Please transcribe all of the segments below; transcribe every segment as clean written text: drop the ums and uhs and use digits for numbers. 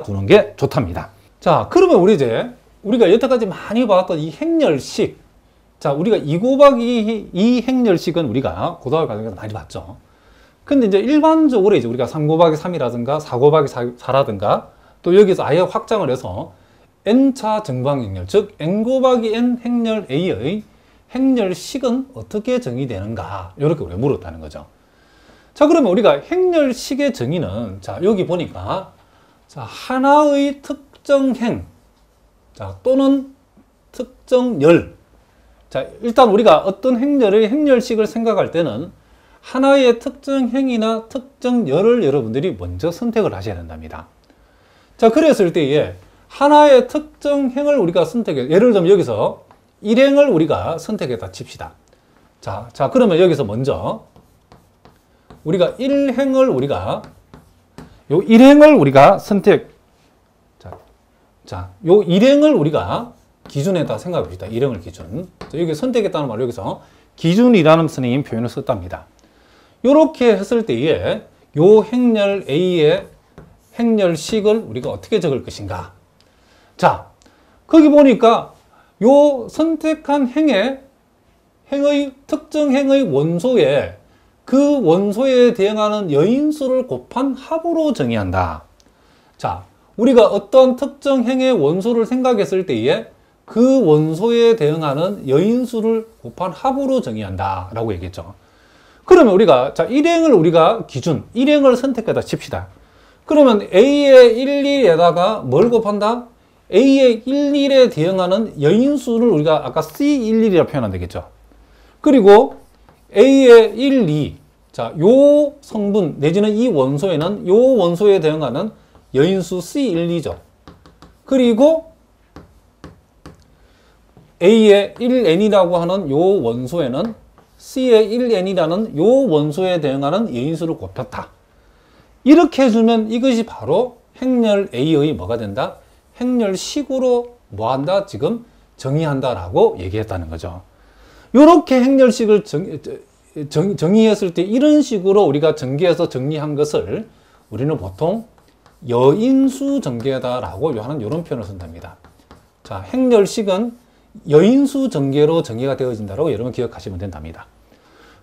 두는 게 좋답니다. 자, 그러면 우리가 여태까지 많이 봤던 이 행렬식. 자, 우리가 2 곱하기 2 행렬식은 우리가 고등학교 과정에서 많이 봤죠. 근데 이제 일반적으로 우리가 3 곱하기 3이라든가 4 곱하기 4라든가 또 여기서 아예 확장을 해서 n차 정방행렬, 즉 n 곱하기 n 행렬 A의 행렬식은 어떻게 정의되는가, 이렇게 우리가 물었다는 거죠. 자, 그러면 우리가 행렬식의 정의는, 자, 여기 보니까, 자, 하나의 특정 행, 자, 또는 특정 열. 자, 일단 우리가 어떤 행렬의 행렬식을 생각할 때는 하나의 특정 행이나 특정 열을 여러분들이 먼저 선택을 하셔야 된답니다. 자, 그랬을 때에 하나의 특정 행을 우리가 선택해, 예를 들면 여기서 일행을 우리가 선택했다 칩시다. 자, 그러면 여기서 먼저 우리가 요 일행을 우리가 선택, 요 일행을 우리가 기준에다 생각해 봅시다. 일행을 기준. 자, 여기 선택했다는 말을 여기서 기준이라는 선생님 표현을 썼답니다. 요렇게 했을 때에 요 행렬 A의 행렬식을 우리가 어떻게 적을 것인가. 자, 거기 보니까 요 선택한 특정 행의 원소에 그 원소에 대응하는 여인수를 곱한 합으로 정의한다. 자, 우리가 어떤 특정 행의 원소를 생각했을 때에 그 원소에 대응하는 여인수를 곱한 합으로 정의한다 라고 얘기했죠. 그러면 우리가, 자, 일행을 우리가 기준, 일행을 선택하다 칩시다. 그러면 A의 11에다가 뭘 곱한다? A의 11에 대응하는 여인수를 우리가 아까 C11이라고 표현하면 되겠죠. 그리고 A의 12, 자, 요 성분 내지는 이 원소에는 요 원소에 대응하는 여인수 C12죠. 그리고 A의 1N이라고 하는 요 원소에는 C의 1N이라는 요 원소에 대응하는 여인수를 곱했다. 이렇게 해주면 이것이 바로 행렬 A의 뭐가 된다? 행렬식으로 뭐한다? 지금 정의한다라고 얘기했다는 거죠. 이렇게 행렬식을 정의했을 때 이런 식으로 우리가 전개해서 정리한 것을 우리는 보통 여인수 전개다라고 하는 이런 표현을 쓴답니다. 자, 행렬식은 여인수 전개로 정의가 되어진다라고 여러분 기억하시면 된답니다.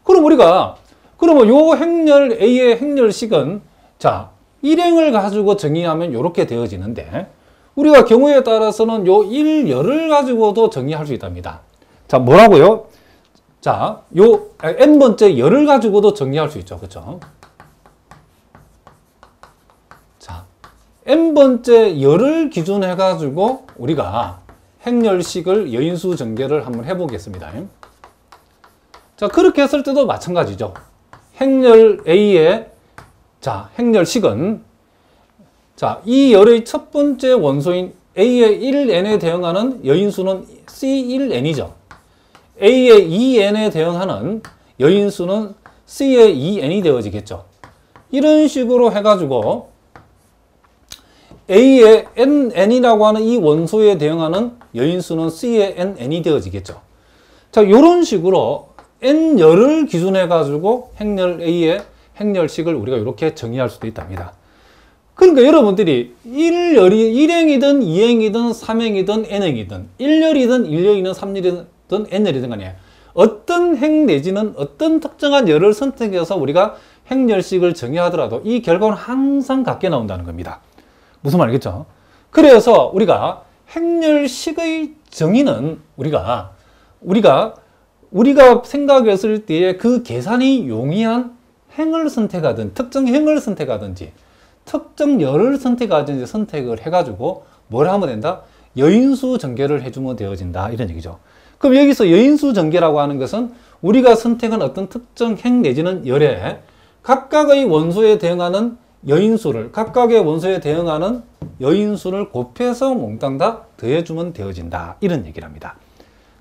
그러면 요 행렬 A의 행렬식은, 자, 일행을 가지고 정의하면 이렇게 되어지는데, 우리가 경우에 따라서는 요 일열을 가지고도 정의할 수 있답니다. 자, 뭐라고요? 자, 요 n번째 열을 가지고도 정의할 수 있죠. 그렇죠? 자, n번째 열을 기준해 가지고 우리가 행렬식을 여인수 전개를 한번 해보겠습니다. 자, 그렇게 했을 때도 마찬가지죠. 행렬 A의, 자, 행렬식은, 자, 이 열의 첫 번째 원소인 A의 1N에 대응하는 여인수는 C1N이죠. A의 2N에 대응하는 여인수는 C의 2N이 되어지겠죠. 이런 식으로 해가지고 A의 NN이라고 하는 이 원소에 대응하는 여인수는 C의 NN이 되어지겠죠. 자, 이런 식으로 N열을 기준해가지고 행렬 A의 행렬식을 우리가 이렇게 정의할 수도 있답니다. 그러니까 여러분들이 1행이든 2행이든 3행이든 n행이든 1열이든 1열이든 3열이든 n열이든 간에 어떤 행 내지는 어떤 특정한 열을 선택해서 우리가 행렬식을 정의하더라도 이 결과는 항상 같게 나온다는 겁니다. 무슨 말이겠죠? 그래서 우리가 행렬식의 정의는 우리가 생각했을 때에 그 계산이 용이한 행을 선택하든 특정 행을 선택하든지 특정 열을 선택하든지 선택을 해가지고 뭘 하면 된다? 여인수 전개를 해주면 되어진다, 이런 얘기죠. 그럼 여기서 여인수 전개라고 하는 것은 우리가 선택한 어떤 특정 행 내지는 열에 각각의 원소에 대응하는 여인수를, 각각의 원소에 대응하는 여인수를 곱해서 몽땅 다 더해주면 되어진다, 이런 얘기를 합니다.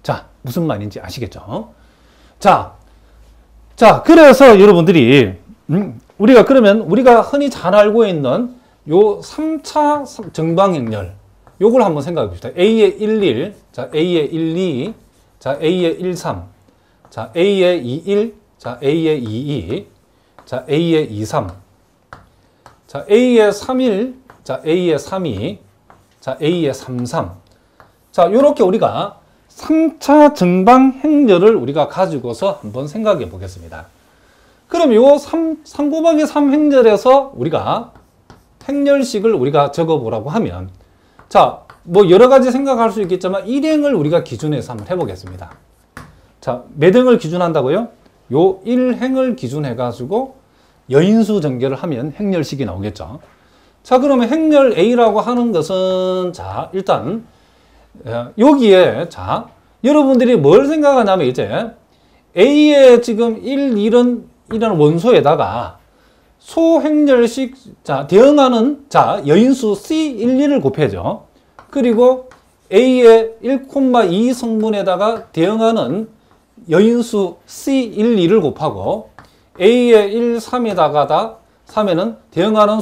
자, 무슨 말인지 아시겠죠? 자, 그래서 여러분들이 우리가 흔히 잘 알고 있는 요 3차 정방행렬, 요걸 한번 생각해 봅시다. A의 11, 자, A의 12, 자, A의 13, 자, A의 21, 자, A의 22, 자, A의 23, 자, A의 31, 자, A의 3이, 자, A의 3, 3. 자, 요렇게 우리가 3차 정방 행렬을 우리가 가지고서 한번 생각해 보겠습니다. 그럼 요 3 곱하기 3 행렬에서 우리가 행렬식을 우리가 적어 보라고 하면, 자, 뭐 여러 가지 생각할 수 있겠지만 일행을 우리가 기준해서 한번 해보겠습니다. 자, 몇 행을 기준한다고요? 요 1행을 기준해가지고 여인수 전개를 하면 행렬식이 나오겠죠. 자, 그러면 행렬 A라고 하는 것은, 자, 일단 여기에, 자, 여러분들이 뭘 생각하냐면 이제 A의 지금 1, 1은 원소에다가 소행렬식, 자, 대응하는, 자, 여인수 C1, 2를 곱해죠. 그리고 A의 1,2 성분에다가 대응하는 여인수 C1, 2를 곱하고 A의 1, 3에다가 3에는 대응하는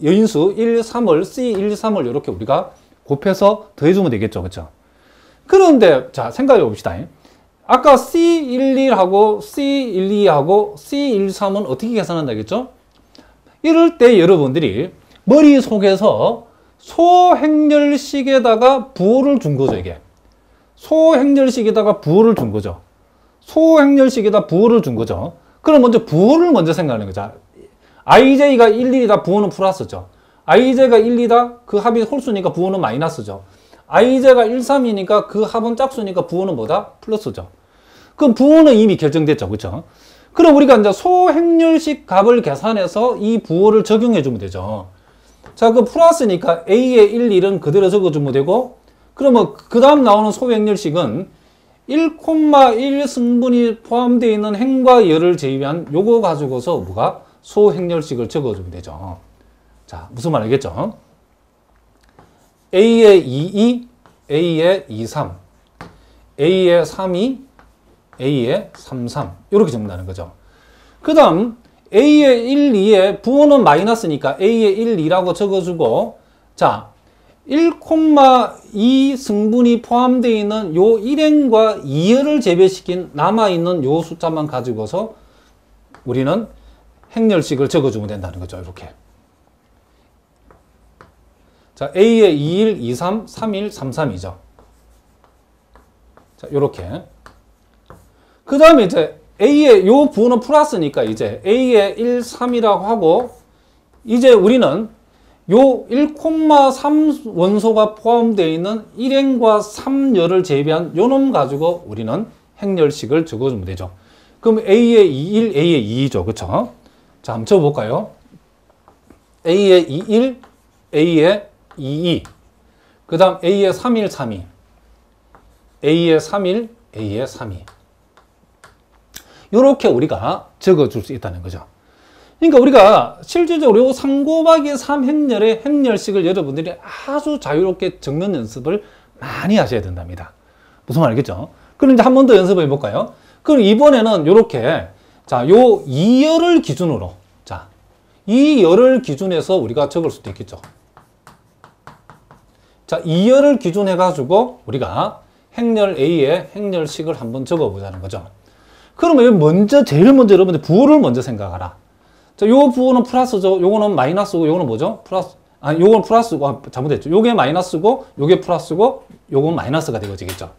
여인수 1, 3을 C1, 3을 이렇게 우리가 곱해서 더해주면 되겠죠. 그렇죠? 그런데 자, 생각해 봅시다. 아까 C1, 1하고 C1, 2하고 C1, 3은 어떻게 계산한다겠죠? 이럴 때 여러분들이 머릿속에서 소행렬식에다가 부호를 준 거죠, 이게. 소행렬식에다가 부호를 준 거죠. 소행렬식에다 부호를 준 거죠. 그럼 먼저 부호를 먼저 생각하는 거죠. IJ가 1, 2다 부호는 플러스죠. IJ가 1, 2다 그 합이 홀수니까 부호는 마이너스죠. IJ가 1, 3이니까 그 합은 짝수니까 부호는 뭐다? 플러스죠. 그럼 부호는 이미 결정됐죠. 그렇죠? 그럼 우리가 이제 소행렬식 값을 계산해서 이 부호를 적용해 주면 되죠. 자, 그 플러스니까 A의 1, 1은 그대로 적어주면 되고, 그러면 그 다음 나오는 소행렬식은 1,1 승분이 포함되어 있는 행과 열을 제외한 요거 가지고서 뭐가 소행렬식을 적어주면 되죠. 자, 무슨 말 알겠죠? A의 2, 2, A의 2, 3, A의 3, 2, A의 3, 3 이렇게 적는다는 거죠. 그 다음 A의 1, 2에 부호는 마이너스니까 A의 1, 2라고 적어주고, 자, 1,2 승분이 포함되어 있는 요 1행과 2열을 제외시킨 남아있는 요 숫자만 가지고서 우리는 행렬식을 적어주면 된다는 거죠. 이렇게. 자, A의 21, 23, 31, 33이죠. 자, 요렇게. 그 다음에 이제 A의 요 부호는 플러스니까 이제 A의 1, 3이라고 하고, 이제 우리는 요 1,3 원소가 포함되어 있는 1행과 3열을 제외한 요 놈 가지고 우리는 행렬식을 적어주면 되죠. 그럼 A의 21, A의 2죠. 그쵸? 자, 한번 적어볼까요? A의 21, A의 22. 그 다음 A의 31, 32. A의 31, A의 32. 요렇게 우리가 적어줄 수 있다는 거죠. 그러니까 우리가 실질적으로 요 3 곱하기 3 행렬의 행렬식을 여러분들이 아주 자유롭게 적는 연습을 많이 하셔야 된답니다. 무슨 말 알겠죠? 그럼 이제 한 번 더 연습해 볼까요? 그럼 이번에는 요렇게, 자, 요 2열을 기준으로, 자, 이 열을 기준해서 우리가 적을 수도 있겠죠. 자, 2열을 기준해가지고 우리가 행렬 A의 행렬식을 한번 적어보자는 거죠. 그러면 먼저, 제일 먼저 여러분들 부호를 먼저 생각하라. 자, 요 부호는 플러스죠. 요거는 마이너스고, 요거는 뭐죠? 플러스. 아니, 요건 플러스고, 아, 잘못했죠. 요게 마이너스고, 요게 플러스고, 요건 마이너스가 되겠죠.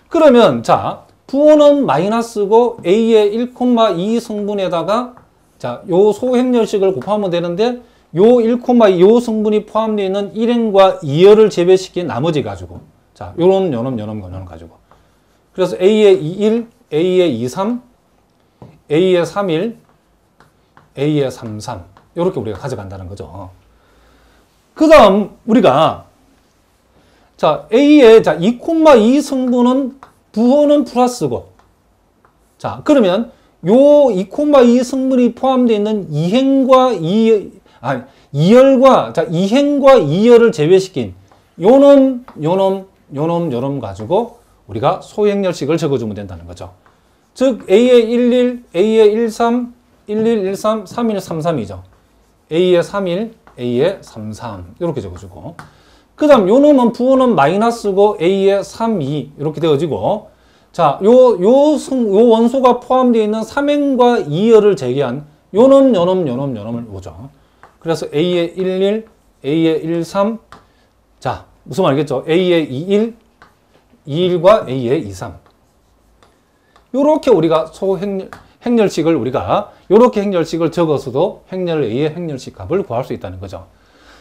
그러면, 자, 부호는 마이너스고, A의 1,2 성분에다가, 자, 요 소행렬식을 곱하면 되는데, 요 1,2, 요 성분이 포함되어 있는 1행과 2열을 제외시킨 나머지 가지고, 자, 요놈 가지고. 그래서 A의 21, A의 23, A의 31, A의 33 이렇게 우리가 가져간다는 거죠. 그 다음 우리가, 자, A의, 자, 2,2 성분은 부호는 플러스고, 자, 그러면 요 2,2 성분이 포함되어 있는 2행과 2열과, 자, 2행과 2열을 제외시킨 요놈 가지고 우리가 소행렬식을 적어주면 된다는 거죠. 즉 A의 11, A의 13, 11, 13, 31, 33이죠. A의 31, A의 33 이렇게 적어주고, 그 다음 요 놈은 부호는 마이너스고 A의 32 이렇게 되어지고, 자, 요 원소가 포함되어 있는 3행과 2열을 제외한 요놈을 오죠. 그래서 A의 11, A의 1, 3. 자, 무슨 말이겠죠? A의 2, 1, 2, 1과 A의 2, 3. 요렇게 우리가 행렬식을 우리가 요렇게 행렬식을 적어서도 행렬 A의 행렬식 값을 구할 수 있다는 거죠.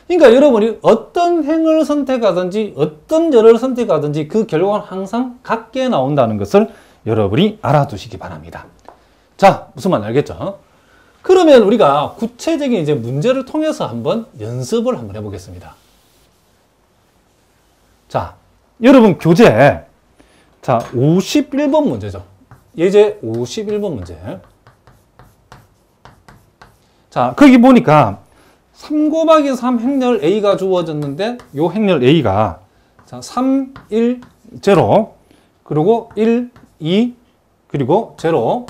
그러니까 여러분이 어떤 행을 선택하든지 어떤 열을 선택하든지 그 결과는 항상 같게 나온다는 것을 여러분이 알아두시기 바랍니다. 자, 무슨 말 알겠죠? 그러면 우리가 구체적인 이제 문제를 통해서 한번 연습을 한번 해보겠습니다. 자, 여러분 교재 자 51번 문제죠. 예제 51번 문제. 자, 거기 보니까 3 곱하기 3 행렬 A가 주어졌는데 요 행렬 A가 자 3, 1, 0 그리고 1, 2 그리고 0,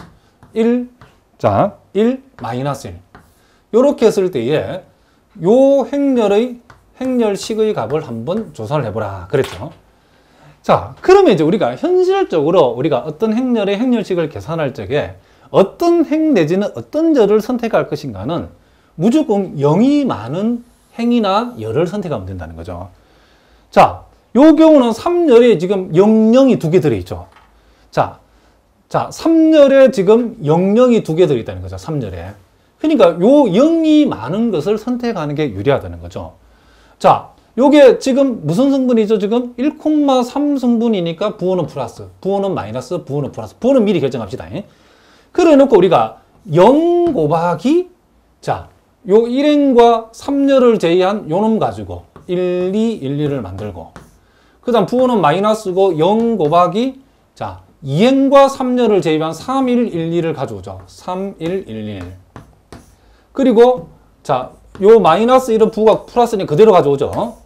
1, 자 1, 마이너스 1 요렇게 했을 때에 요 행렬식의 값을 한번 조사를 해보라 그랬죠. 자, 그러면 이제 우리가 현실적으로 우리가 어떤 행렬의 행렬식을 계산할 적에 어떤 행 내지는 어떤 열을 선택할 것인가는 무조건 0이 많은 행이나 열을 선택하면 된다는 거죠. 자, 요 경우는 3열에 지금 00이 2개 들어있죠. 자, 3열에 지금 00이 2개 들어있다는 거죠. 3열에. 그러니까 요 0이 많은 것을 선택하는 게 유리하다는 거죠. 자, 요게 지금 무슨 성분이죠? 지금 1,3 성분이니까 부호는 플러스, 부호는 마이너스, 부호는 플러스. 부호는 미리 결정합시다. 그래 놓고 우리가 0 곱하기 자, 요 1행과 3열을 제외한 요 놈 가지고 1, 2, 1, 2를 만들고 그 다음 부호는 마이너스고 0 곱하기 자 2행과 3열을 제외한 3, 1, 1, 2를 가져오죠. 3, 1, 1, 1 그리고 자, 요 마이너스 1은 부호가 플러스니 그대로 가져오죠.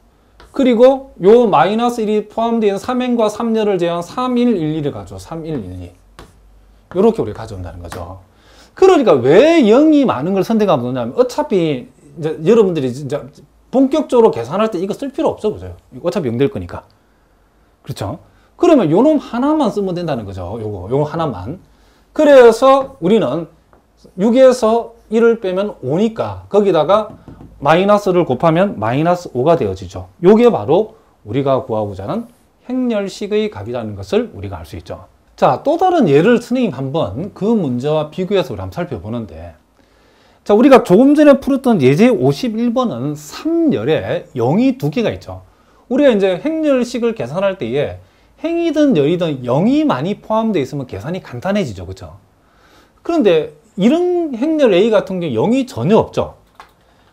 그리고 요 마이너스 1이 포함되어 있는 3행과 3열을 제외한 3, 1, 1, 2를 가져오. 3, 1, 1, 2 요렇게 우리가 가져온다는 거죠. 그러니까 왜 0이 많은 걸 선택하면 되냐면 어차피 이제 여러분들이 진짜 본격적으로 계산할 때 이거 쓸 필요 없어 보세요. 어차피 0 될 거니까. 그렇죠? 그러면 요 놈 하나만 쓰면 된다는 거죠. 요거 하나만. 그래서 우리는 6에서 1을 빼면 5니까 거기다가 마이너스를 곱하면 마이너스 5가 되어지죠. 요게 바로 우리가 구하고자 하는 행렬식의 값이라는 것을 우리가 알 수 있죠. 자, 또 다른 예를 선생님 한번 그 문제와 비교해서 우리 한번 살펴보는데 자, 우리가 조금 전에 풀었던 예제 51번은 3열에 0이 2개가 있죠. 우리가 이제 행렬식을 계산할 때에 행이든 열이든 0이 많이 포함되어 있으면 계산이 간단해지죠. 그렇죠? 그런데 이런 행렬 A 같은 경우 0이 전혀 없죠.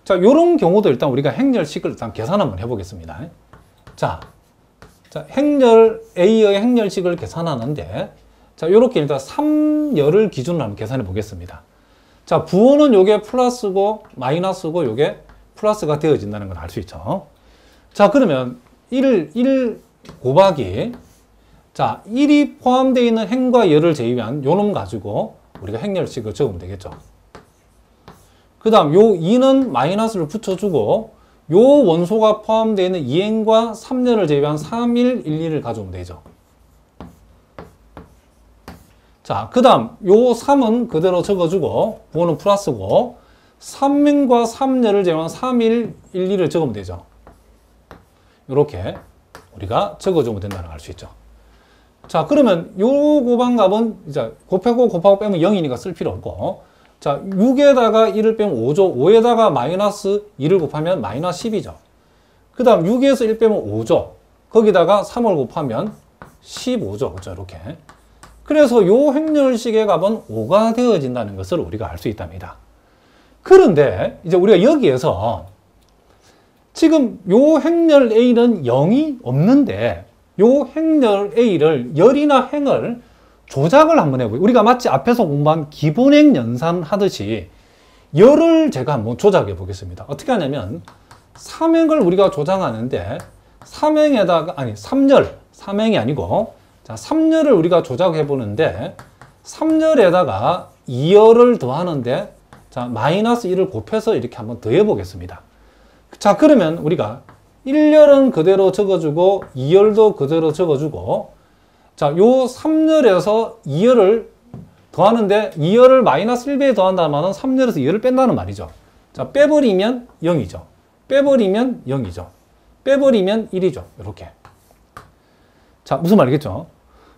자, 이런 경우도 일단 우리가 행렬식을 일단 계산 한번 해보겠습니다. 자, 행렬 A의 행렬식을 계산하는데 자, 이렇게 일단 3열을 기준으로 한번 계산해 보겠습니다. 자, 부호는 요게 플러스고 마이너스고 요게 플러스가 되어진다는 걸 알 수 있죠. 자, 그러면 1 곱하기 자, 1이 포함되어 있는 행과 열을 제외한 요 놈 가지고 우리가 행렬식을 적으면 되겠죠. 그 다음 요 2는 마이너스를 붙여주고 요 원소가 포함되어 있는 2행과 3열을 제외한 3, 1, 1, 2를 가져오면 되죠. 자, 그 다음 요 3은 그대로 적어주고 부호는 플러스고 3행과 3열을 제외한 3, 1, 1, 2를 적으면 되죠. 이렇게 우리가 적어주면 된다는 걸 알 수 있죠. 자, 그러면 요 곱한값은 이제 곱하고 빼면 0이니까 쓸 필요 없고 자, 6에다가 1을 빼면 5죠. 5에다가 마이너스 2를 곱하면 마이너스 10이죠. 그 다음 6에서 1 빼면 5죠. 거기다가 3을 곱하면 15죠. 그죠? 이렇게. 그래서 요 행렬식의 값은 5가 되어진다는 것을 우리가 알 수 있답니다. 그런데 이제 우리가 여기에서 지금 요 행렬 A는 0이 없는데 요 행렬 A를 열이나 행을 조작을 한번 해보요. 우리가 마치 앞에서 공부한 기본행 연산 하듯이 열을 제가 한번 조작해 보겠습니다. 어떻게 하냐면 3행을 우리가 조작하는데 3행에다가 아니 3행이 아니고 자, 3열을 우리가 조작해 보는데 3열에다가 2열을 더하는데 자, 마이너스 1을 곱해서 이렇게 한번 더해 보겠습니다. 자, 그러면 우리가 1열은 그대로 적어주고 2열도 그대로 적어주고 자, 요 3열에서 2열을 더하는데 2열을 마이너스 1배에 더한다면 3열에서 2열을 뺀다는 말이죠. 자, 빼버리면 0이죠. 빼버리면 0이죠. 빼버리면 1이죠. 이렇게. 자, 무슨 말이겠죠?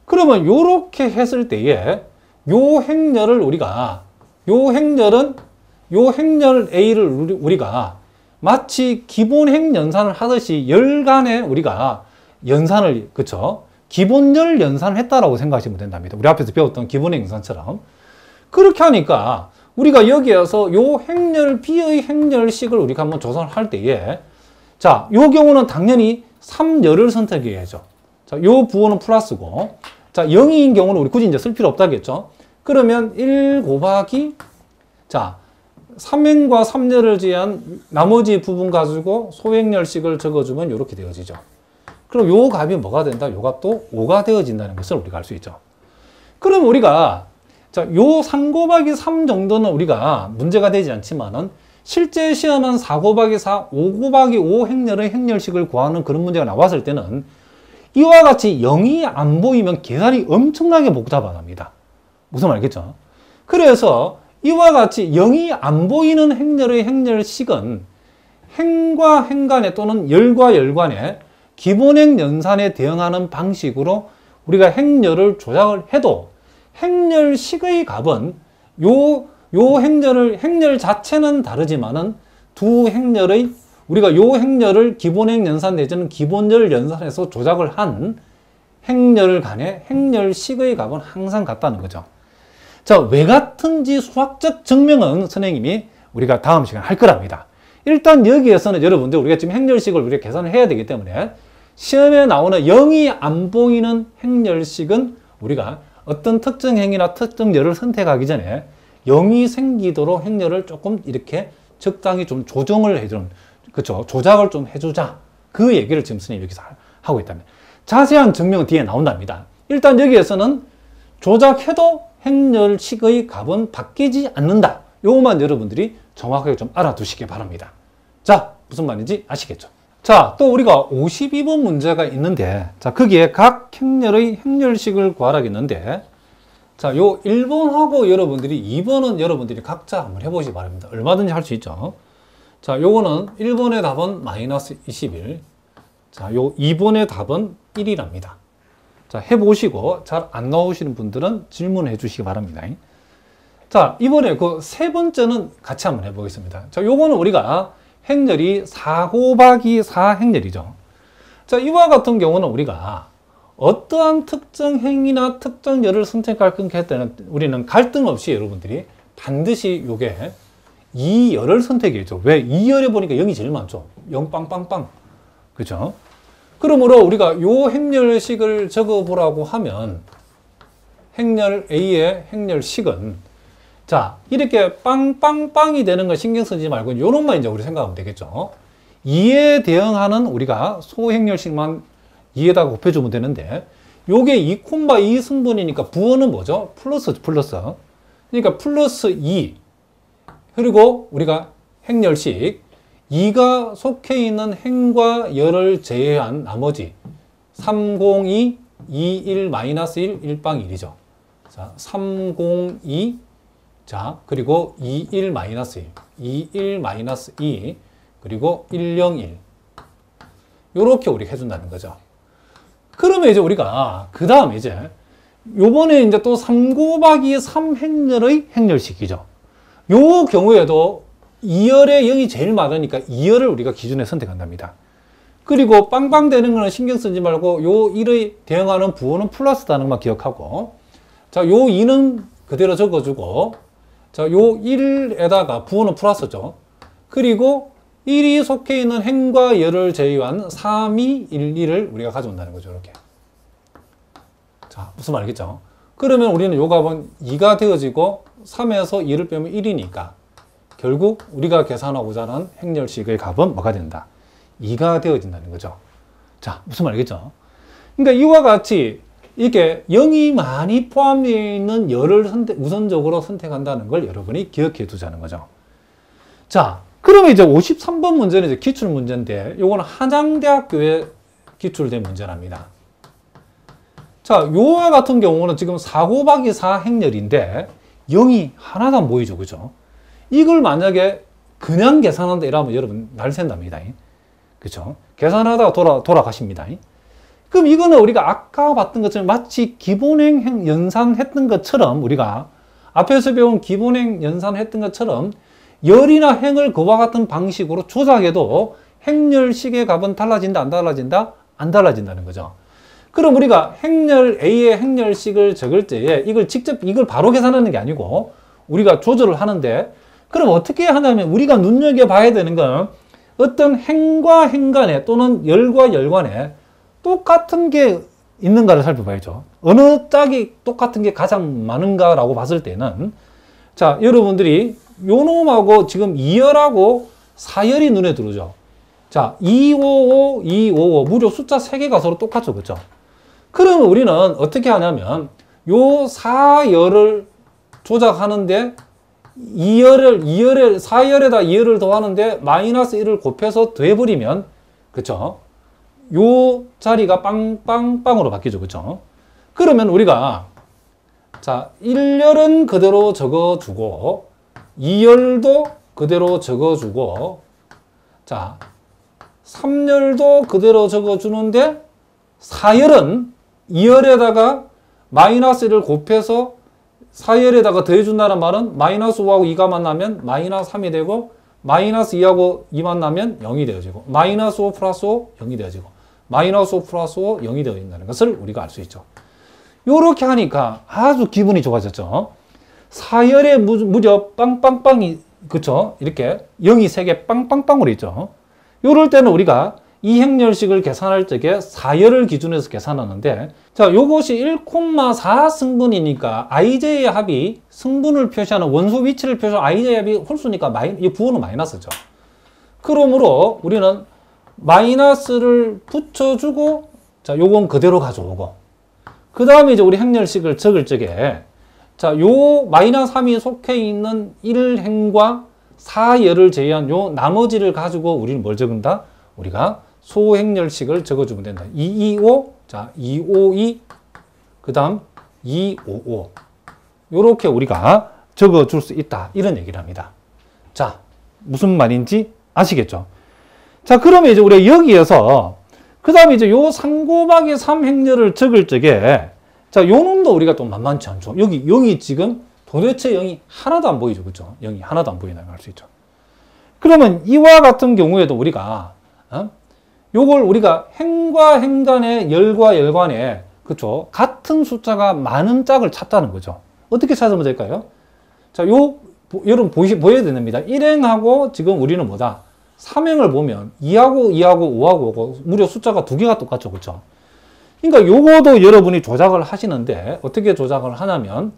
그러면 이렇게 했을 때에 요 행렬을 우리가 요 행렬 A를 우리가 마치 기본 행 연산을 하듯이 열간에 우리가 연산을, 그쵸? 기본열 연산을 했다라고 생각하시면 된답니다. 우리 앞에서 배웠던 기본 행 연산처럼. 그렇게 하니까 우리가 여기에서 요 행렬 B의 행렬식을 우리가 한번 조사를 할 때에, 자, 요 경우는 당연히 3열을 선택해야죠. 자, 요 부호는 플러스고, 자, 0인 경우는 우리 굳이 이제 쓸 필요 없다겠죠. 그러면 1 곱하기, 자, 3행과 3열을 제한 나머지 부분 가지고 소행렬식을 적어주면 이렇게 되어지죠. 그럼 요 값이 뭐가 된다? 요 값도 5가 되어진다는 것을 우리가 알 수 있죠. 그럼 우리가, 자, 요 3 곱하기 3 정도는 우리가 문제가 되지 않지만은 실제 시험은 4 곱하기 4, 5 곱하기 5 행렬의 행렬식을 구하는 그런 문제가 나왔을 때는 이와 같이 0이 안 보이면 계산이 엄청나게 복잡합니다. 무슨 말이겠죠? 그래서 이와 같이 0이 안 보이는 행렬의 행렬식은 행과 행 간에 또는 열과 열 간에 기본행 연산에 대응하는 방식으로 우리가 행렬을 조작을 해도 행렬식의 값은 행렬 자체는 다르지만은 두 행렬의 우리가 요 행렬을 기본행 연산 내지는 기본열 연산에서 조작을 한 행렬 간의 행렬식의 값은 항상 같다는 거죠. 자, 왜 같은지 수학적 증명은 선생님이 우리가 다음 시간에 할 거랍니다. 일단 여기에서는 여러분들 우리가 지금 행렬식을 우리가 계산을 해야 되기 때문에 시험에 나오는 0이 안 보이는 행렬식은 우리가 어떤 특정 행이나 특정 열을 선택하기 전에 0이 생기도록 행렬을 조금 이렇게 적당히 좀 조정을 해주는, 그렇죠? 조작을 좀 해주자. 그 얘기를 지금 선생님이 여기서 하고 있다면. 자세한 증명은 뒤에 나온답니다. 일단 여기에서는 조작해도 행렬식의 값은 바뀌지 않는다. 요것만 여러분들이 정확하게 좀 알아두시기 바랍니다. 자, 무슨 말인지 아시겠죠? 자, 또 우리가 52번 문제가 있는데, 자, 거기에 각 행렬의 행렬식을 구하라겠는데, 자, 요 1번하고 여러분들이 2번은 여러분들이 각자 한번 해보시기 바랍니다. 얼마든지 할 수 있죠. 자, 요거는 1번의 답은 마이너스 21. 자, 요 2번의 답은 1이랍니다. 자, 해보시고 잘 안 나오시는 분들은 질문해 주시기 바랍니다. 자, 이번에 그 세 번째는 같이 한번 해보겠습니다. 자, 요거는 우리가 행렬이 4 곱하기 4 행렬이죠. 자, 이와 같은 경우는 우리가 어떠한 특정 행이나 특정 열을 선택할 건가 했다는 우리는 갈등 없이 여러분들이 반드시 요게 2열을 선택해야죠. 왜? 2열에 보니까 0이 제일 많죠. 0 빵빵빵. 그죠? 그러므로 우리가 요 행렬식을 적어보라고 하면 행렬 A의 행렬식은 자, 이렇게 빵빵빵이 되는 걸 신경 쓰지 말고 요런만 이제 우리 생각하면 되겠죠. 2에 대응하는 우리가 소행렬식만 2에다가 곱해주면 되는데 요게 2,2 승분이니까 부호는 뭐죠? 플러스. 그러니까 플러스 2 그리고 우리가 행렬식 2가 속해 있는 행과 열을 제외한 나머지 302, 21, 마이너스 1, 1빵 1이죠. 자, 302, 자, 그리고 21 마이너스 1, 21 마이너스 2, 그리고 101. 요렇게 우리 해준다는 거죠. 그러면 이제 우리가, 그 다음에 이제, 요번에 이제 또 3 곱하기 3 행렬의 행렬식이죠. 요 경우에도 2열에 0이 제일 많으니까 2열을 우리가 기준에 선택한답니다. 그리고 빵빵 되는 거는 신경 쓰지 말고 요 1의 대응하는 부호는 플러스다는 것만 기억하고 자, 요 2는 그대로 적어주고 자, 요 1에다가 부호는 플러스죠. 그리고 1이 속해 있는 행과 열을 제외한 3, 2, 1, 2를 우리가 가져온다는 거죠. 이렇게. 자, 무슨 말이겠죠? 그러면 우리는 요 값은 2가 되어지고 3에서 2를 빼면 1이니까 결국 우리가 계산하고자 하는 행렬식의 값은 뭐가 된다? 2가 되어진다는 거죠. 자, 무슨 말이겠죠? 그러니까 이와 같이 이게 0이 많이 포함되어 있는 열을 우선적으로 선택한다는 걸 여러분이 기억해 두자는 거죠. 자, 그러면 이제 53번 문제는 이제 기출 문제인데 요거는 한양대학교에 기출된 문제랍니다. 자, 요와 같은 경우는 지금 4 곱하기 4 행렬인데 0이 하나도 안 보이죠. 그죠? 이걸 만약에 그냥 계산한다 이러면 여러분 날 샌답니다. 그렇죠? 계산하다가 돌아가십니다. 그럼 이거는 우리가 아까 봤던 것처럼 마치 기본행 연산했던 것처럼 우리가 앞에서 배운 기본행 연산했던 것처럼 열이나 행을 그와 같은 방식으로 조작해도 행렬식의 값은 달라진다, 안 달라진다? 안 달라진다는 거죠. 그럼 우리가 행렬 A의 행렬식을 적을 때에 이걸 직접 이걸 바로 계산하는 게 아니고 우리가 조절을 하는데, 그럼 어떻게 하냐면 우리가 눈여겨봐야 되는 건 어떤 행과 행 간에 또는 열과 열 간에 똑같은 게 있는가를 살펴봐야죠. 어느 짝이 똑같은 게 가장 많은가라고 봤을 때는, 자, 여러분들이 요 놈하고 지금 2열하고 4열이 눈에 들어오죠. 자, 255, 255 무려 숫자 3개가 서로 똑같죠. 그렇죠? 그러면 우리는 어떻게 하냐면 요 4열을 조작하는데 4열에다 2열을 더하는데 마이너스 1을 곱해서 더해버리면, 그쵸? 요 자리가 빵빵빵으로 바뀌죠. 그쵸? 그러면 우리가, 자, 1열은 그대로 적어주고, 2열도 그대로 적어주고, 자, 3열도 그대로 적어주는데, 4열은 2열에다가 마이너스 1을 곱해서 4열에다가 더해준다는 말은 마이너스 5하고 2가 만나면 마이너스 3이 되고, 마이너스 2하고 2 만나면 0이 되어지고, 마이너스 5 플러스 5 0이 되어지고, 마이너스 5 플러스 5 0이 되어진다는 것을 우리가 알 수 있죠. 요렇게 하니까 아주 기분이 좋아졌죠. 4열에 무려 빵빵빵이, 그쵸? 이렇게 0이 3개 빵빵빵으로 있죠. 요럴 때는 우리가 이 행렬식을 계산할 적에 4열을 기준으로 해서 계산하는데, 자, 요것이 1,4 승분이니까 ij의 합이 승분을 표시하는 원소 위치를 표시하는 ij의 합이 홀수니까 이 부호는 마이너스죠. 그러므로 우리는 마이너스를 붙여주고, 자, 요건 그대로 가져오고, 그 다음에 이제 우리 행렬식을 적을 적에, 자, 요 마이너스 3이 속해 있는 1행과 4열을 제외한 요 나머지를 가지고 우리는 뭘 적은다? 우리가 소행렬식을 적어주면 된다. 225, 자, 252, 그 다음 255. 요렇게 우리가 적어줄 수 있다. 이런 얘기를 합니다. 자, 무슨 말인지 아시겠죠? 자, 그러면 이제 우리가 여기에서, 그 다음에 이제 요 3 곱하기 3 행렬을 적을 적에, 자, 요 놈도 우리가 또 만만치 않죠. 여기 0이 지금 도대체 0이 하나도 안 보이죠. 그죠? 0이 하나도 안 보인다고 할 수 있죠. 그러면 이와 같은 경우에도 우리가, 요걸 우리가 행과 행 간에 열과 열 간에, 그쵸? 같은 숫자가 많은 짝을 찾다는 거죠. 어떻게 찾으면 될까요? 자, 여러분 보여야 됩니다. 1행하고 지금 우리는 뭐다? 3행을 보면 2하고 2하고 5하고 5, 무려 숫자가 2개가 똑같죠. 그쵸? 그러니까 요거도 여러분이 조작을 하시는데, 어떻게 조작을 하냐면,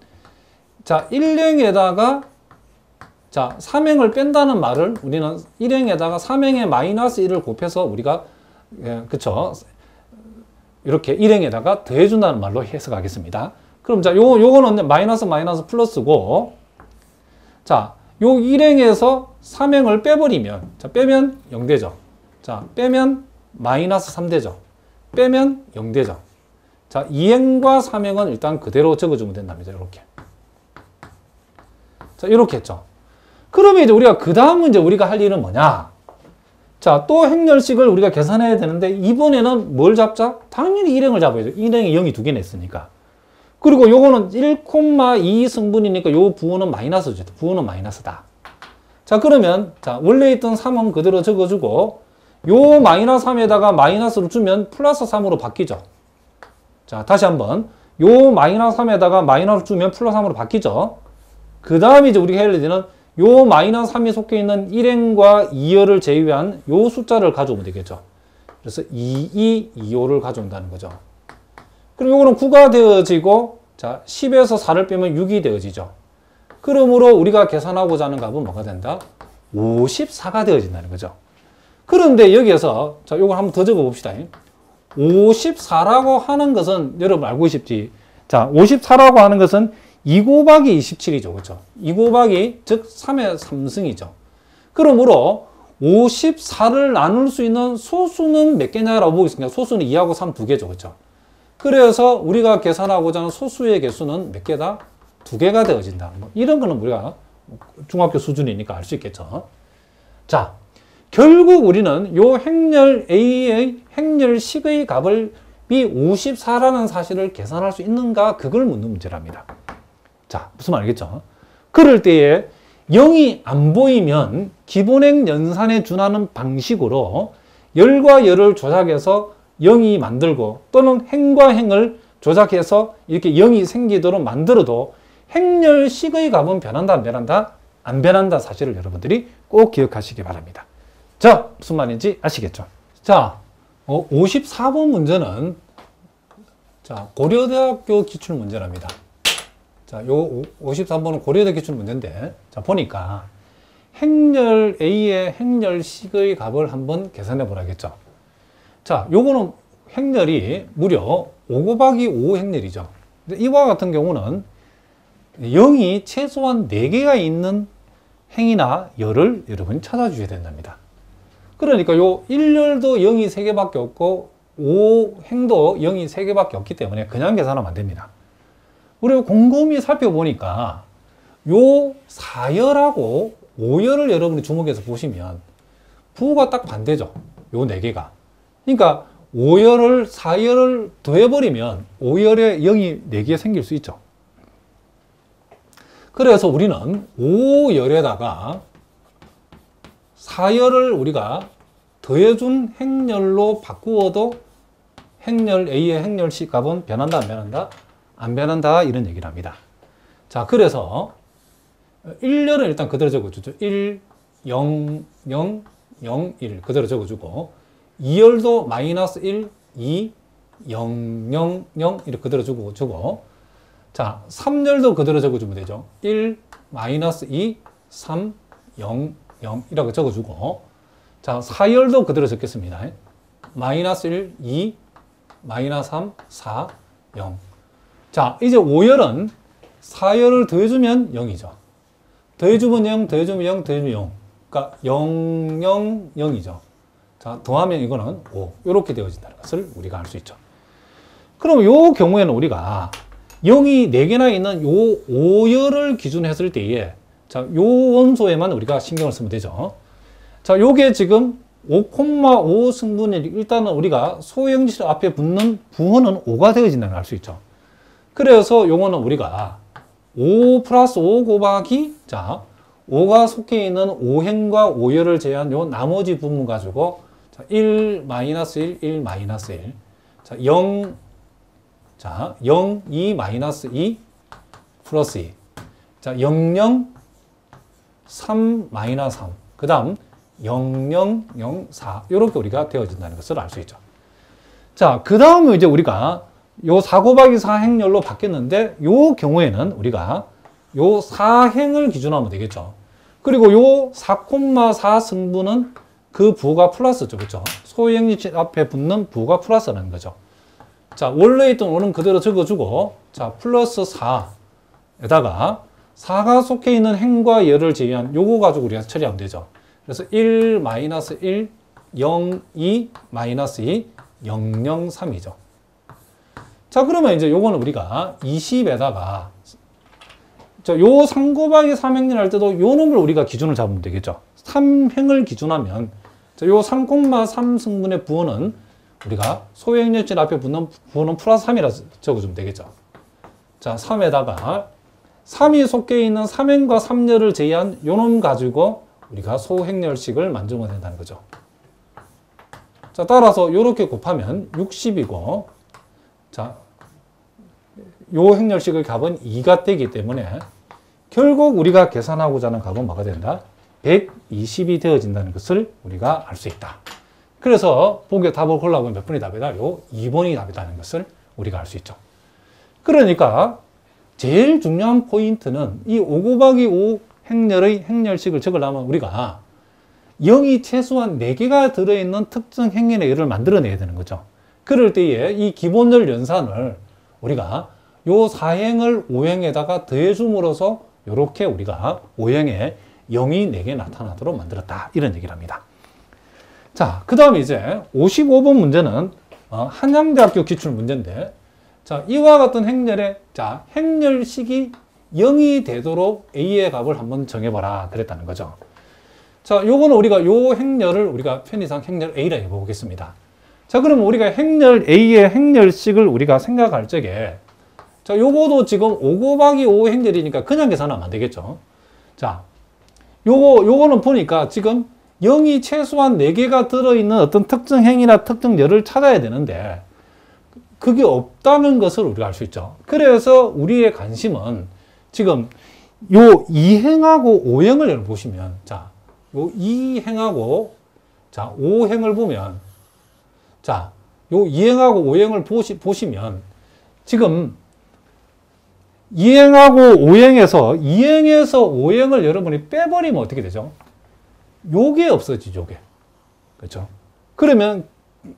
자, 1행에다가, 자, 3행을 뺀다는 말을 우리는 1행에다가 3행의 마이너스 1을 곱해서 우리가, 예, 그쵸? 이렇게 1행에다가 더해준다는 말로 해석하겠습니다. 그럼 자, 요거는 마이너스 플러스고, 자, 요 1행에서 3행을 빼버리면, 자, 빼면 0 되죠. 자, 빼면 마이너스 3 되죠. 빼면 0 되죠. 자, 2행과 3행은 일단 그대로 적어주면 된답니다. 이렇게. 자, 이렇게 했죠. 그러면 이제 우리가 그 다음 문제 우리가 할 일은 뭐냐? 자, 또 행렬식을 우리가 계산해야 되는데, 이번에는 뭘 잡자? 당연히 1행을 잡아야죠. 1행에 0이 2개나 있으니까. 그리고 요거는 1,2 승분이니까 요 부호는 마이너스죠. 부호는 마이너스다. 자, 그러면, 자, 원래 있던 3은 그대로 적어주고, 요 마이너스 3에다가 마이너스를 주면 플러스 3으로 바뀌죠. 자, 다시 한번. 요 마이너스 3에다가 마이너스를 주면 플러스 3으로 바뀌죠. 그 다음에 이제 우리가 해야 되는 요 마이너스 3이 속해 있는 1행과 2열을 제외한 요 숫자를 가져오면 되겠죠. 그래서 2225를 가져온다는 거죠. 그럼 요거는 9가 되어지고, 자, 10에서 4를 빼면 6이 되어지죠. 그러므로 우리가 계산하고자 하는 값은 뭐가 된다? 54가 되어진다는 거죠. 그런데 여기에서, 자, 요걸 한번 더 적어 봅시다. 54라고 하는 것은 여러분 알고 싶지. 자, 54라고 하는 것은 2 곱하기 27이죠. 그렇죠? 2 곱하기, 즉 3의 3승이죠. 그러므로 54를 나눌 수 있는 소수는 몇 개냐라고 보겠습니다. 소수는 2하고 3 두 개죠. 그렇죠? 그래서 우리가 계산하고자 하는 소수의 개수는 몇 개다? 2개가 되어진다. 뭐 이런 거는 우리가 중학교 수준이니까 알 수 있겠죠. 자, 결국 우리는 요 행렬 A의 행렬식의 값을 B54라는 사실을 계산할 수 있는가? 그걸 묻는 문제랍니다. 자, 무슨 말이겠죠? 그럴 때에 0이 안 보이면 기본행 연산에 준하는 방식으로 열과 열을 조작해서 0이 만들고 또는 행과 행을 조작해서 이렇게 0이 생기도록 만들어도 행렬식의 값은 변한다, 안 변한다? 안 변한다 사실을 여러분들이 꼭 기억하시기 바랍니다. 자, 무슨 말인지 아시겠죠? 자, 54번 문제는 자, 고려대학교 기출 문제랍니다. 자, 요 53번은 고려대 기출 문제인데, 자, 보니까 행렬 A의 행렬식의 값을 한번 계산해 보라겠죠. 자, 요거는 행렬이 무려 5 곱하기 5 행렬이죠. 이와 같은 경우는 0이 최소한 4개가 있는 행이나 열을 여러분이 찾아주셔야 된답니다. 그러니까 요 1열도 0이 3개밖에 없고 5행도 0이 3개밖에 없기 때문에 그냥 계산하면 안 됩니다. 우리가 곰곰이 살펴보니까 요 4열하고 5열을 여러분이 주목해서 보시면 부호가 딱 반대죠. 요 4개가. 그러니까 5열을 4열을 더해버리면 5열에 0이 4개 생길 수 있죠. 그래서 우리는 5열에다가 4열을 우리가 더해준 행렬로 바꾸어도 행렬 A의 행렬식 값은 변한다, 안 변한다? 안 변한다, 이런 얘기를 합니다. 자, 그래서 1열은 일단 그대로 적어주죠. 1, 0, 0, 0, 1 그대로 적어주고 2열도 마이너스 1, 2, 0, 0, 0 이렇게 그대로 주고 자, 3열도 그대로 적어주면 되죠. 1, 마이너스 2, 3, 0, 0 이라고 적어주고 자, 4열도 그대로 적겠습니다. 마이너스 1, 2, 마이너스 3, 4, 0 자, 이제 5열은 4열을 더해주면 0이죠. 더해주면 0, 더해주면 0, 더해주면 0 그러니까 0, 0, 0이죠. 자, 더하면 이거는 5 이렇게 되어진다는 것을 우리가 알 수 있죠. 그럼 이 경우에는 우리가 0이 4개나 있는 요 5열을 기준으로 했을 때에 자, 요 원소에만 우리가 신경을 쓰면 되죠. 자, 요게 지금 5,5 승분이 일단은 우리가 소형질 앞에 붙는 부호는 5가 되어진다는 걸 알 수 있죠. 그래서 요거는 우리가 5 플러스 5 곱하기 자, 5가 속해 있는 5행과 5열을 제외한 요 나머지 부분 가지고 자, 1 마이너스 1, 1 마이너스 1 자, 0 자, 0, 2 마이너스 2 플러스 2 자, 0, 0 3 마이너스 3 그 다음 0, 0, 0, 4 이렇게 우리가 되어진다는 것을 알 수 있죠. 자, 그 다음에 이제 우리가 요 4 곱하기 4 행렬로 바뀌었는데 요 경우에는 우리가 요 4행을 기준으로 하면 되겠죠. 그리고 요 4,4 승분은 그 부호가 플러스죠. 그렇죠? 소형질 앞에 붙는 부호가 플러스라는 거죠. 자, 원래 있던 5는 그대로 적어주고 자, 플러스 4에다가 4가 속해 있는 행과 열을 제외한 요거 가지고 우리가 처리하면 되죠. 그래서 1, 마이너스 1, 0, 2, 마이너스 2, 0, 0, 3이죠. 자, 그러면 이제 요거는 우리가 20에다가 요 3 곱하기 3행렬 할 때도 요 놈을 우리가 기준을 잡으면 되겠죠. 3행을 기준하면 자, 요 3,3 승분의 부호는 우리가 소형열질 앞에 붙는 부호는 플러스 3이라 적어주면 되겠죠. 자, 3에다가 3이 속해 있는 3행과 3열을 제외한 요놈 가지고 우리가 소행렬식을 만들면 된다는 거죠. 자, 따라서 요렇게 곱하면 60이고 자, 요 행렬식의 값은 2가 되기 때문에 결국 우리가 계산하고자 하는 값은 뭐가 된다? 120이 되어진다는 것을 우리가 알 수 있다. 그래서 보기에 답을 골라보면 몇 번이 답이다? 요 2번이 답이다는 것을 우리가 알 수 있죠. 그러니까 제일 중요한 포인트는 이 5 곱하기 5 행렬의 행렬식을 적으려면 우리가 0이 최소한 4개가 들어있는 특정 행렬의 열을 만들어내야 되는 거죠. 그럴 때에 이 기본열 연산을 우리가 요 4행을 5행에다가 더해줌으로써 이렇게 우리가 5행에 0이 4개 나타나도록 만들었다. 이런 얘기를 합니다. 자, 그 다음에 이제 55번 문제는 한양대학교 기출 문제인데 자, 이와 같은 행렬의 자, 행렬식이 0이 되도록 A의 값을 한번 정해봐라 그랬다는 거죠. 자, 요거는 우리가 요 행렬을 우리가 편의상 행렬 A라 해보겠습니다. 자, 그러면 우리가 행렬 A의 행렬식을 우리가 생각할 적에 자, 요거도 지금 5 곱하기 5 행렬이니까 그냥 계산하면 안 되겠죠. 자, 요거는 보니까 지금 0이 최소한 4개가 들어있는 어떤 특정 행이나 특정 열을 찾아야 되는데 그게 없다는 것을 우리가 알 수 있죠. 그래서 우리의 관심은 지금 요 2행하고 5행을 여러분 보시면 자, 요 2행하고 자, 5행을 보면 자, 요 2행하고 5행을 보시면 지금 2행하고 5행에서 5행을 여러분이 빼버리면 어떻게 되죠? 요게 없어지죠, 요게. 그렇죠? 그러면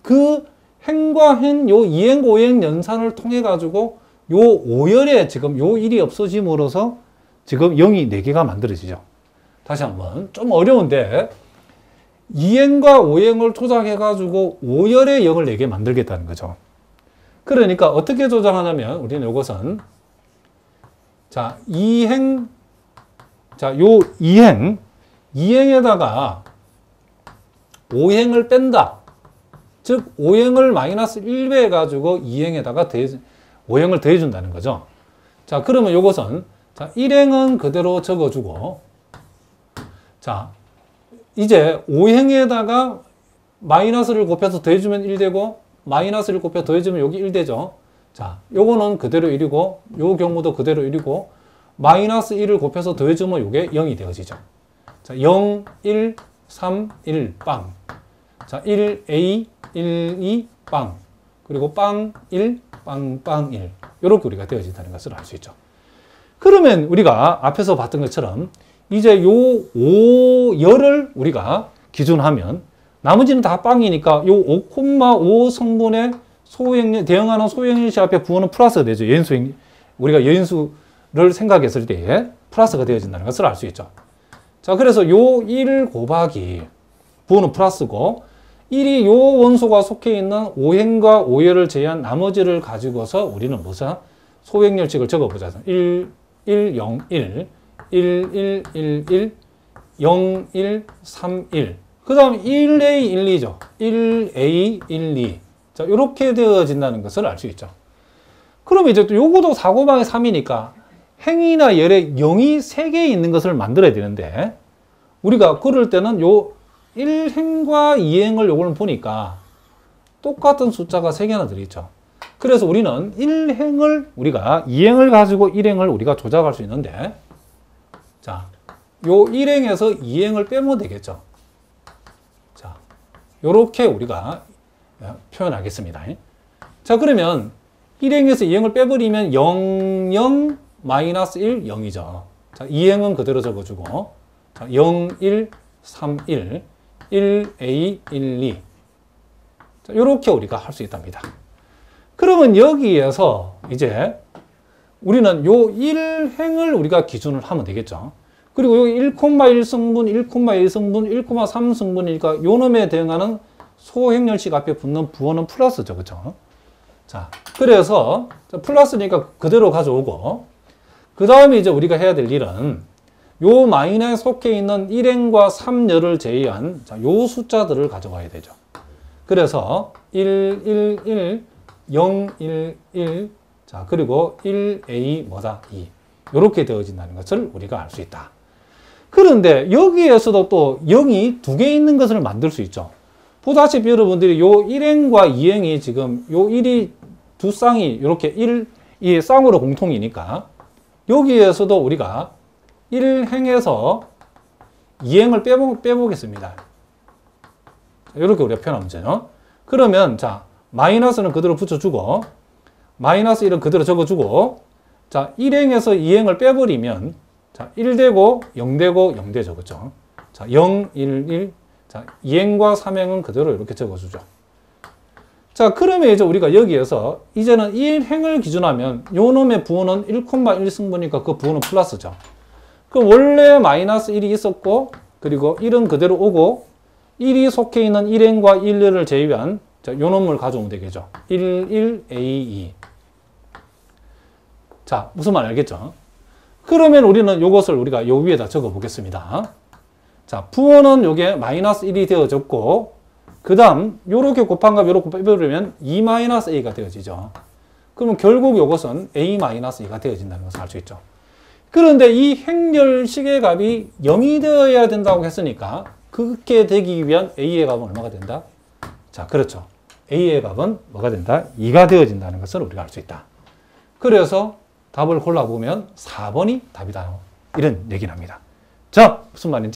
그 행과 행, 요 2행, 5행 연산을 통해 가지고 요 5열에 지금 요 1이 없어짐으로써 지금 0이 4개가 만들어지죠. 다시 한번 좀 어려운데 2행과 5행을 조작해 가지고 5열에 0을 4개 만들겠다는 거죠. 그러니까 어떻게 조작하냐면 우리는 이것은 자, 2행 자, 요 2행에다가 5행을 뺀다. 즉 5행을 마이너스 1배 해가지고 2행에다가 5행을 더해준다는 거죠. 자, 그러면 요것은 자, 1행은 그대로 적어주고 자, 이제 5행에다가 마이너스를 곱해서 더해주면 1되고 마이너스를 곱해서 더해주면 여기 1되죠. 자, 요거는 그대로 1이고 요 경우도 그대로 1이고 마이너스 1을 곱해서 더해주면 요게 0이 되어지죠. 자, 0, 1, 3, 1, 빵. 자, 1, A, 1, 2, 빵. 그리고 빵, 1, 빵, 빵, 1. 이렇게 우리가 되어진다는 것을 알 수 있죠. 그러면 우리가 앞에서 봤던 것처럼 이제 요 5열을 우리가 기준하면 나머지는 다 빵이니까 요 5,5 성분의 대응하는 소행일식 앞에 부호는 플러스가 되죠. 우리가 여인수를 생각했을 때에 플러스가 되어진다는 것을 알 수 있죠. 자, 그래서 요 1 곱하기 부호는 플러스고 1이 요 원소가 속해 있는 5행과 5열을 제외한 나머지를 가지고서 우리는 무슨 소행열식을 적어보자. 1, 1, 0, 1, 1, 1, 1, 1, 0, 1, 3, 1. 그 다음 1A, 1, 2죠. 1A, 1, 2. 자, 이렇게 되어진다는 것을 알 수 있죠. 그럼 이제 또 요거도 4 곱하기 3이니까 행이나 열에 0이 3개 있는 것을 만들어야 되는데 우리가 그럴 때는 요 1행과 2행을 요걸 보니까 똑같은 숫자가 3개나 들어있죠. 그래서 우리는 1행을 우리가 2행을 가지고 1행을 우리가 조작할 수 있는데 자, 요 1행에서 2행을 빼면 되겠죠. 자, 요렇게 우리가 표현하겠습니다. 자, 그러면 1행에서 2행을 빼버리면 0, 0, 마이너스 1, 0이죠. 자, 2행은 그대로 적어주고 자, 0, 1, 3, 1, 1A, 1, 2. 자, 요렇게 우리가 할 수 있답니다. 그러면 여기에서 이제 우리는 요 1행을 우리가 기준을 하면 되겠죠. 그리고 여기 1,1성분, 1,1성분, 1,3성분이니까 요 놈에 대응하는 소행열식 앞에 붙는 부호는 플러스죠. 그렇죠? 자, 그래서 플러스니까 그대로 가져오고 그 다음에 이제 우리가 해야 될 일은 요 마이너에 속해 있는 1행과 3열을 제외한 자, 요 숫자들을 가져와야 되죠. 그래서 1, 1, 1, 0, 1, 1, 자, 그리고 1A 뭐다? 2. 요렇게 되어진다는 것을 우리가 알 수 있다. 그런데 여기에서도 또 0이 2개 있는 것을 만들 수 있죠. 보다시피 여러분들이 요 1행과 2행이 지금 요 1이 두 쌍이 이렇게 이 쌍으로 공통이니까 여기에서도 우리가 1행에서 2행을 빼보겠습니다. 이렇게 우리가 표현하면 되죠. 그러면 자, 마이너스는 그대로 붙여주고 마이너스 1은 그대로 적어주고 자, 1행에서 2행을 빼버리면 자, 1되고 0되고 0되죠. 그렇죠? 자, 0, 1, 1. 자, 2행과 3행은 그대로 이렇게 적어주죠. 자, 그러면 이제 우리가 여기에서 이제는 1행을 기준하면 요 놈의 부호는 1,1승부니까 그 부호는 플러스죠. 그럼 원래 마이너스 1이 있었고 그리고 1은 그대로 오고 1이 속해 있는 1행과 1을 제외한 자, 요 놈을 가져오면 되겠죠. 1, 1, A, 2. 자, 무슨 말 알겠죠? 그러면 우리는 요것을 우리가 요 위에다 적어 보겠습니다. 자, 부호는 요게 마이너스 1이 되어졌고, 그 다음, 요렇게 곱한 값, 요렇게 빼버리면 2-a가 되어지죠. 그러면 결국 요것은 a-2가 되어진다는 것을 알 수 있죠. 그런데 이 행렬식의 값이 0이 되어야 된다고 했으니까, 그렇게 되기 위한 a의 값은 얼마가 된다? 자, 그렇죠. a의 값은 뭐가 된다? 2가 되어진다는 것을 우리가 알 수 있다. 그래서 답을 골라보면 4번이 답이다. 이런 얘기를 합니다. 자, 무슨 말인지